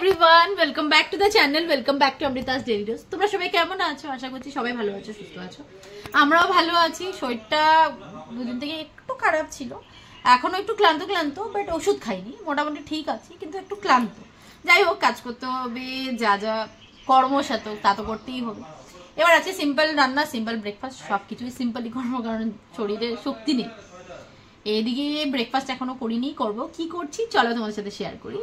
Everyone, welcome back to the channel, welcome back to Amrita's daily dose. তোমরা সবাই কেমন আছো? আশা করছি সবাই ভালো আছো, সুস্থ আছো। আমরাও ভালো আছি। শরীরটা দুদিন থেকে একটু খারাপ ছিল, এখনো একটু ক্লান্ত ক্লান্ত, বাট ওষুধ খাইনি, মোটামুটি ঠিক আছে, কিন্তু একটু ক্লান্ত। যাই হোক, কাজ করতে হবে, যা যা কর্মসাথে তা তো করতেই হবে। এবার আছে সিম্পল রান্না, সিম্পল ব্রেকফাস্ট, সবকিছুই সিম্পলই করবো, কারণ শরীরে শক্তি নেই। এদিকে ব্রেকফাস্ট এখনো করিনি, করব। কি করছি চলো তোমাদের সাথে শেয়ার করি।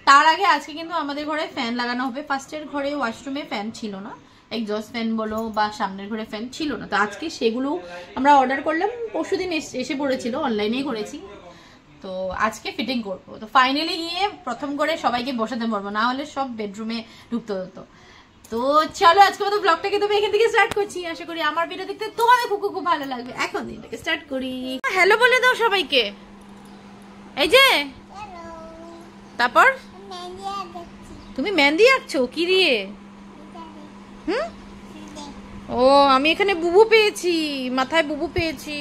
তার আগে আজকে কিন্তু আমাদের ঘরে ফ্যান লাগানো হবে। ফার্স্টের ঘরে ওয়াশরুমে ফ্যান ছিল না, এক্সস্ট ফ্যান বলো বা সামনের ঘরে ফ্যান ছিল না, তো আজকে সেগুলো আমরা অর্ডার করলাম, পরশুদিন এসে পড়েছিল, অনলাইনেই করেছি। তো আজকে ফিটিং করবো। তো ফাইনালি গিয়ে প্রথম করে সবাইকে বসাতে পারবো, না হলে সব বেডরুমে ঢুকতে হতো। তো চলো আজকে মতো ব্লগটাকে তুমি এখান থেকে স্টার্ট করছি। আশা করি আমার ভিডিও দেখতে তোমাদের খুব খুব ভালো লাগবে। এখন দিনটাকে স্টার্ট করি। হ্যালো বলে দাও সবাইকে। এই যে তারপর তুমি মেহেন্দি আঁকছো কি দিয়ে? ও, আমি এখানে বুবু পেয়েছি, মাথায় বুবু পেয়েছি,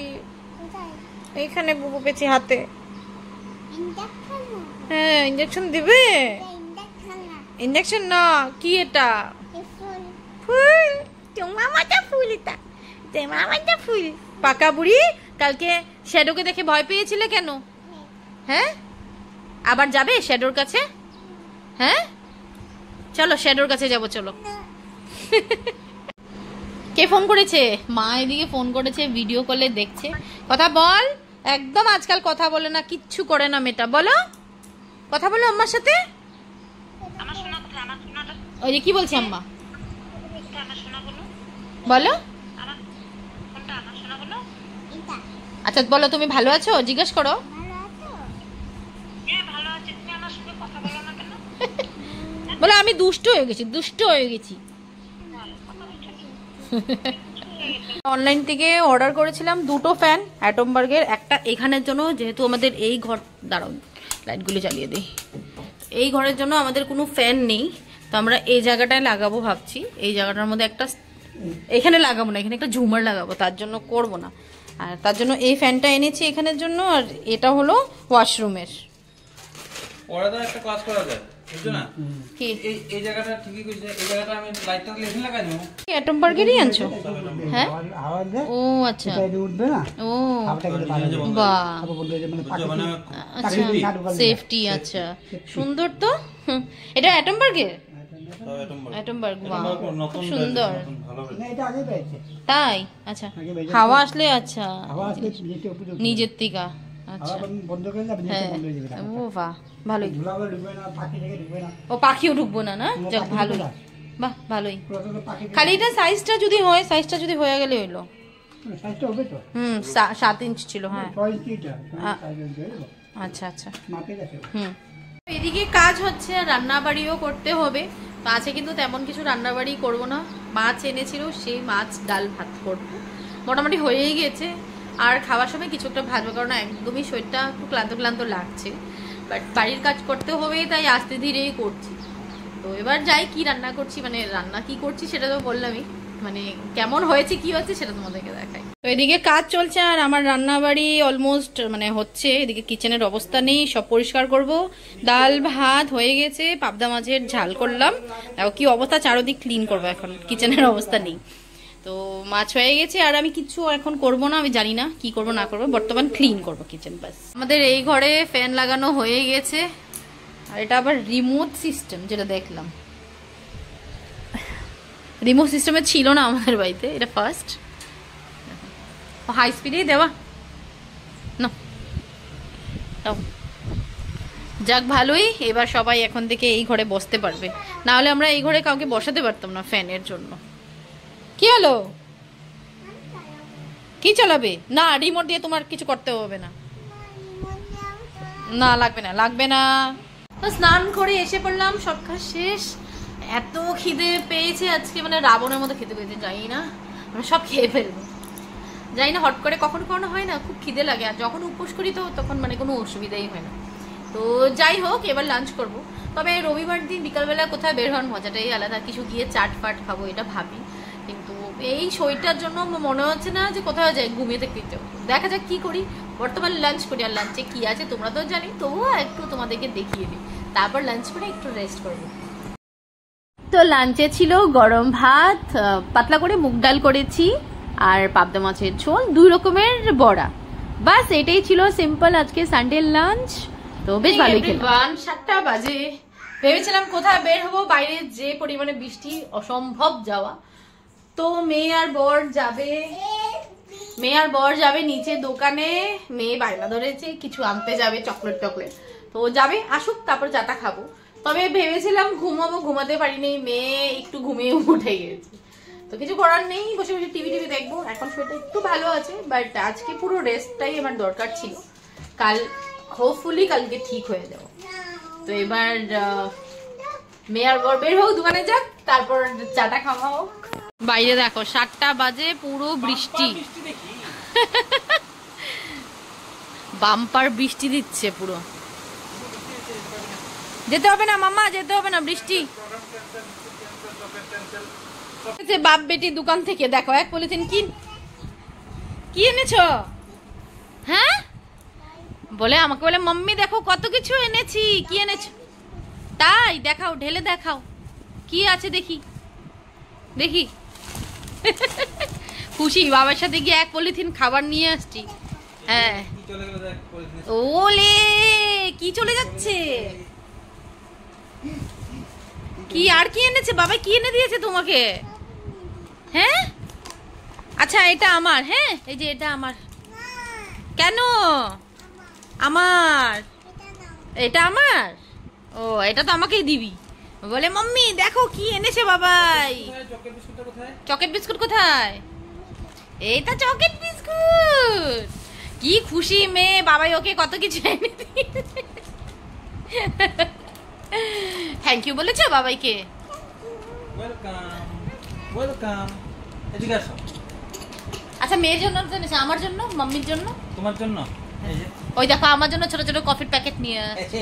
এইখানে বুবু পেয়েছি হাতে। হ্যাঁ, ইঞ্জেকশন দিবে? ইঞ্জেকশন না, কি এটা? ফুল। তোমার মাথা ফুল, এটা তোমার মাথা ফুল। পাকা বুড়ি, কালকে শ্যাডোকে দেখে ভয় পেয়েছিলে কেন? হ্যাঁ, আবার যাবে শ্যাডোর কাছে? হ্যাঁ চলো শ্যাডোর কাছে যাবো, চলো। কে ফোন করেছে? মা এদিকে ফোন করেছে, ভিডিও কলে দেখছে। কথা বল। একদম আজকাল কথা বলে না, কিচ্ছু করে না মেয়েটা। বলো, কথা বলো আম্মার সাথে। ওই যে কি বলছে আম্মা, বলো। আচ্ছা বলো, তুমি ভালো আছো? জিজ্ঞেস করো। বলো আমি দুষ্ট হয়ে গেছি, দুষ্ট হয়ে গেছি। অনলাইন থেকে অর্ডার করেছিলাম দুটো ফ্যান অ্যাটমবার্গের, একটা এখানের জন্য, যেহেতু আমাদের এই ঘর, দাঁড়াও লাইটগুলো চালিয়ে দিই, এই ঘরের জন্য আমাদের কোনো ফ্যান নেই, তো আমরা এই জায়গাটায় লাগাবো ভাবছি। এই জায়গাটার মধ্যে একটা, এখানে লাগাবো না, এখানে একটা ঝুমার লাগাবো, তার জন্য করব না। আর তার জন্য এই ফ্যানটা এনেছি এখানের জন্য, আর এটা হলো ওয়াশরুমের। ওরাদা একটা কাজ করা যায়, বুঝছো না? কি এই জায়গাটা ঠিকই কইছে, এই জায়গাটা আমি লাইটটা লেখে লাগাই দেব। কি অ্যাটমবার্গেরই আনছো? হ্যাঁ, ও আচ্ছা, এটা উঠবে না। ও বাহ, আচ্ছা সেফটি, আচ্ছা সুন্দর তো। এটা অ্যাটমবার্গের? অ্যাটমবার্গ, বাহ খুব সুন্দর। তাই? আচ্ছা, হাওয়া আসলে, আচ্ছা নিজের থেকে, আচ্ছা হ্যাঁ, ও বাহ ভালোই। ও পাখিও ঢুকবো না, না যাক ভালোই, বাহ ভালোই। খালি এটা সাইজটা যদি হয়, সাইজটা যদি হয়ে গেলে হইলো। 7 ইঞ্চ ছিল, হ্যাঁ আচ্ছা আচ্ছা। এদিকে কাজ হচ্ছে, রান্না বাড়িও করতে হবে। মাছে কিন্তু তেমন কিছু রান্না বাড়ি করবো না, মাছ এনেছিল, সেই মাছ ডাল ভাত করবো, মোটামুটি হয়েই গেছে। আর খাওয়ার সময় কিছু একটা ভাজবো, কারণ একদমই শরীরটা একটু ক্লান্ত ক্লান্ত লাগছে, বাট বাড়ির কাজ করতে হবে, তাই আস্তে ধীরেই করছি। তো এবার যাই, কি রান্না করছি, মানে রান্না কি করছি সেটা তো বললামই, মানে কেমন হয়েছে কি হচ্ছে সেটা তোমাদেরকে দেখাই। তো এদিকে কাজ চলছে, আর আমার রান্না বাড়ি অলমোস্ট মানে হচ্ছে। এদিকে কিচেনের অবস্থা নেই, সব পরিষ্কার করব। ডাল ভাত হয়ে গেছে, পাবদা মাছের ঝাল করলাম, দেখো কি অবস্থা, চারোদিক ক্লিন করবো, এখন কিচেনের অবস্থা নেই। তো মাছ হয়ে গেছে, আর আমি কিছু এখন করব না, আমি জানি না কি করব না করবো, বর্তমান ক্লিন করব কিচেন বাস। আমাদের এই ঘরে ফ্যান লাগানো হয়ে গেছে, আর এটা আবার রিমোট সিস্টেম, যেটা দেখলাম রিমোট সিস্টেমে ছিল না আমাদের বাড়িতে, এটা ফার্স্ট। হাই স্পিডেই দেওয়া না, যাক ভালোই। এবার সবাই এখন থেকে এই ঘরে বসতে পারবে, না হলে আমরা এই ঘরে কাউকে বসাতে পারতাম না ফ্যানের জন্য। কি হলো, কি চালাবে? না রিমোট দিয়ে তোমার কিছু করতে হবে না, না লাগবে না, লাগবে না। তো স্নান করে এসে পড়লাম, সব কাজ শেষ। এত খিদে পেয়েছে আজকে, মানে রাবণের মতো খেতে পেয়েছে, জানি না আমরা সব খেয়ে ফেলবো, জানি না, হট করে কখনো কখনো হয় না, খুব খিদে লাগে, আর যখন উপোস করি তো তখন মানে কোনো অসুবিধাই হয় না। তো যাই হোক, এবার লাঞ্চ করব। তবে রবিবার দিন বিকালবেলা কোথায় বের হওয়ার মজাটাই আলাদা, কিছু গিয়ে চাট ফাট খাবো এটা ভাবি, কিন্তু এই শরীরটার জন্য মনে হচ্ছে না যে কোথাও যাই, ঘুমিয়ে থাকতে ইচ্ছে। দেখা যাক কি করি, বর্তমানে লাঞ্চ করি। আর লাঞ্চে কি আছে তোমরা তো জানি, তবুও একটু তোমাদেরকে দেখিয়ে দিই। তারপর লাঞ্চ করে একটু রেস্ট করবো। তো লাঞ্চে ছিল গরম ভাত, পাতলা করে মুগ ডাল করেছি, আর পাবদা মাছের ঝোল, 2 রকমের বড়া। বাস এটাই ছিল সিম্পল আজকে সানডে লাঞ্চ। তো বেশ ভালোই খেলাম। 7টা বাজে, ভেবেছিলাম কোথায় বের হবো, বাইরে যে পরিমাণে বৃষ্টি অসম্ভব যাওয়া। তো মেয়ে আর বর যাবে নিচে দোকানে, মেয়ে বায়না ধরেছে কিছু আনতে যাবে, চকলেট। তো যাবে, আসুক, তারপর চাটা খাবো। তবে ভেবেছিলাম ঘুমাবো, ঘুমাতে পারিনি, মেয়ে একটু ঘুমিয়ে উঠে গেছে। তো কিছু করার নেই, বসে বসে টিভি দেখবো। এখন শরীরটা একটু ভালো আছে, বাট আজকে পুরো রেস্টটাই আমার দরকার ছিল। কাল হোপফুলি কালকে ঠিক হয়ে যাবো। তো এবার মেয়ে আর বর বের হোক, দোকানে যাক, তারপর চাটা খাওয়া হোক। বাইরে দেখো 7টা বাজে, পুরো বৃষ্টি, বাম্পার বৃষ্টি দিচ্ছে পুরো। যেতে হবে না মামা, যেতে হবে না, বৃষ্টি। বাপ বেটি দোকান থেকে দেখো এক পলিথিন কি এনেছো? হ্যাঁ বলে আমাকে বলে মাম্মি দেখো কত কিছু এনেছি। কি এনেছো? তাই দেখাও, ঢেলে দেখাও কি আছে দেখি। খুশি, বাবার সাথে গিয়ে এক পলিথিন খাবার নিয়ে আসছি। হ্যাঁ ওলে কি চলে যাচ্ছে, কি আর কি এনেছে বাবা, কি এনে দিয়েছে তোমাকে? হ্যাঁ আচ্ছা এটা আমার, হ্যাঁ এই যে এটা আমার। কেন আমার? এটা আমার? ও এটা তো আমাকেই দিবি। বলে মাম্মি দেখো কি এনেছে বাবাই। চকলেট বিস্কুট কোথায়? এইটা চকলেট বিস্কুট। কি খুশি মেয়ে, বাবাই ওকে কত কিছু এনে দিয়েছে। থ্যাংক ইউ বলেছো বাবাইকে? আচ্ছা মেয়ের জন্য এনেছে, আমার জন্য, মাম্মির জন্য, তোমার জন্য। ওই দেখো আমার জন্য ছোট ছোট কফির প্যাকেট নিয়ে আসছে।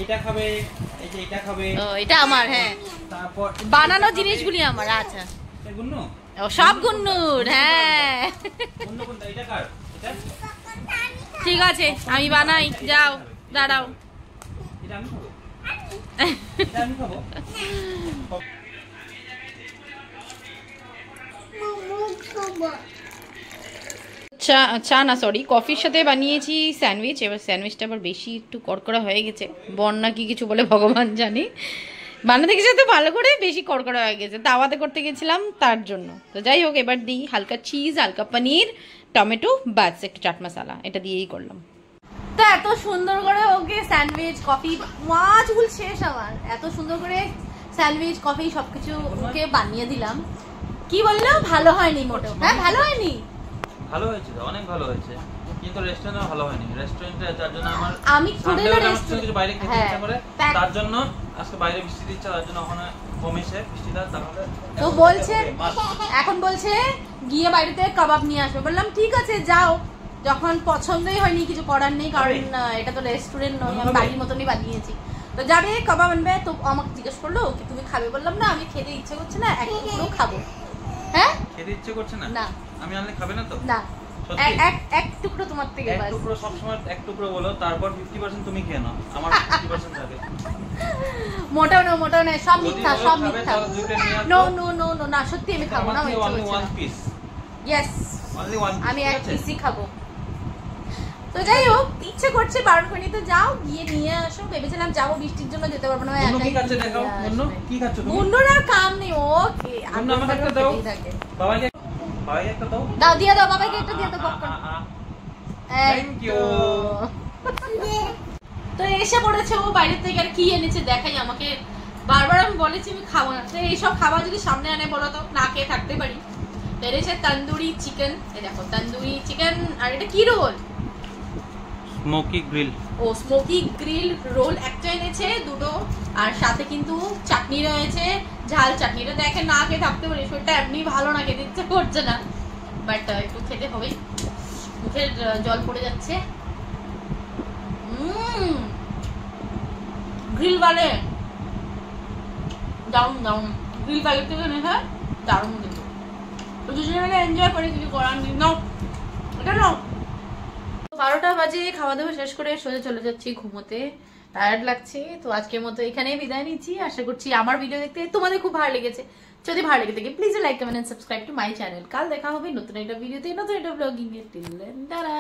এটা খাবে, এই যে এটা খাবে। ও এটা আমার, হ্যাঁ তারপর বানানো জিনিসগুলি আমার। আচ্ছা গুন্নু, ও সব গুন্নুর। হ্যাঁ গুন্নু কোনটা? এটা কার? এটা ঠিক আছে আমি বানাই, যাও দাঁড়াও। এটা আমি খাবো, এটা আমি খাবো। চা না সরি, কফির সাথে বানিয়েছি স্যান্ডউইচ। এবার স্যান্ডউইচটা আবার বেশি একটু কড়কড়া হয়ে গেছে, বন্যা কি কিছু বলে ভগবান জানি। বানাতে গেছে তো ভালো করে, বেশি কড়কড়া হয়ে গেছে, দাওয়াতে করতে গেছিলাম তার জন্য। তো যাই হোক এবার দিই হালকা চিজ, হালকা পনির, টমেটো, বাস একটু চাট মশলা, এটা দিয়েই করলাম। তো এত সুন্দর করে ওকে স্যান্ডউইচ, কফি, মাছগুল শেষ আমার, এত সুন্দর করে স্যান্ডউইচ, কফি সবকিছু ওকে বানিয়ে দিলাম। কি বললো? ভালো হয়নি মোটেও। হ্যাঁ ভালো হয়নি, ভালো হয়েছে, অনেক ভালো হয়েছে, কিন্তু রেস্টুরেন্টে ভালো হয়নি। রেস্টুরেন্টে যার জন্য আমি খুঁজে না রেস্টুরেন্টে বাইরে খেতে ইচ্ছা করে, তার জন্য আজকে বাইরে বৃষ্টি দিচ্ছে, তার জন্য ওখানে কমেছে বৃষ্টিটা। তাহলে তো বলছে, এখন বলছে গিয়ে বাইরে থেকে কাবাব নিয়ে আসবে। বললাম ঠিক আছে যাও, যখন পছন্দই হয়নি কিছু করার নেই, কারণ এটা তো রেস্টুরেন্ট নয়, আমি বাড়ির মতনই বানিয়েছি। তো যাবে কাবাব আনবে, তো আমাকে জিজ্ঞেস করলো কি তুমি খাবে? বললাম না আমি খেতে ইচ্ছে করছে না, এক টুকরো খাবো। হ্যাঁ খেতে ইচ্ছে করছে না? না আমি আনলে খাবে না তো? না, এক টুকরো তোমার থেকে। এক টুকরো সবসময় এক টুকরো বলো, তারপর 50% তুমি খেয়ে নাও, আমার 50% থাকে। মোটাও না, সব মিথ্যা, সব মিথ্যা। নো নো নো নো, না সত্যি আমি খাবো না, আমি only one piece। Yes only one piece, আমি এক পিসই খাবো। তো যাই হোক ইচ্ছে করছে, বারণ করিনি, তো যাও গিয়ে নিয়ে আসো। ভেবেছিলাম যাবো, বৃষ্টির জন্য যেতে পারবো না, একাই কি খাচ্ছে দেখাও। কি খাচ্ছ তুমি? বন্ধুর আর কাম নেই, ওকে আমাকে একটা দাও, বাবাইকে একটা দাও। দাও, দিয়ে দাও বাবাইকে একটা, দিয়ে দাও পপকর্ন। Thank you. তো এসে পড়েছে ও বাইরে থেকে, আর কি এনেছে দেখাই আমাকে। বারবার আমি বলেছি আমি খাবো না, তো এইসব খাবার যদি সামনে আনে বলো তো না খেয়ে থাকতে পারি। এনেছে তন্দুরি চিকেন, এই দেখো তন্দুরি চিকেন, আর এটা কি রোল? Smoky grill. ও স্মোকি গ্রিল রোল একটা এনেছে, দুটো, আর সাথে কিন্তু চাটনি রয়েছে, ঝাল চাটনিটা দেখে না খেয়ে থাকতে পারি, শরীরটা এমনি ভালো না, খেতে ইচ্ছে করছে না, বাট একটু খেতে হবে, মুখের জল পড়ে যাচ্ছে। গ্রিল বালে দারুন, গ্রিল বালে থেকে এনেছে, দারুন কিন্তু। তো দুজনে মিলে এনজয় করে, কিছু করার নেই। নাও এটা নাও। 12টা বাজে, খাওয়া দাওয়া শেষ করে সোজা চলে যাচ্ছি ঘুমোতে, টায়ার্ড লাগছে। তো আজকের মতো এখানেই বিদায় নিচ্ছি। আশা করছি আমার ভিডিও দেখতে তোমাদের খুব ভালো লেগেছে। যদি ভালো লেগে থাকে please like comment and subscribe to my channel. কাল দেখা হবে নতুন একটা ভিডিওতে, নতুন একটা ব্লগিং এ। Till then tata.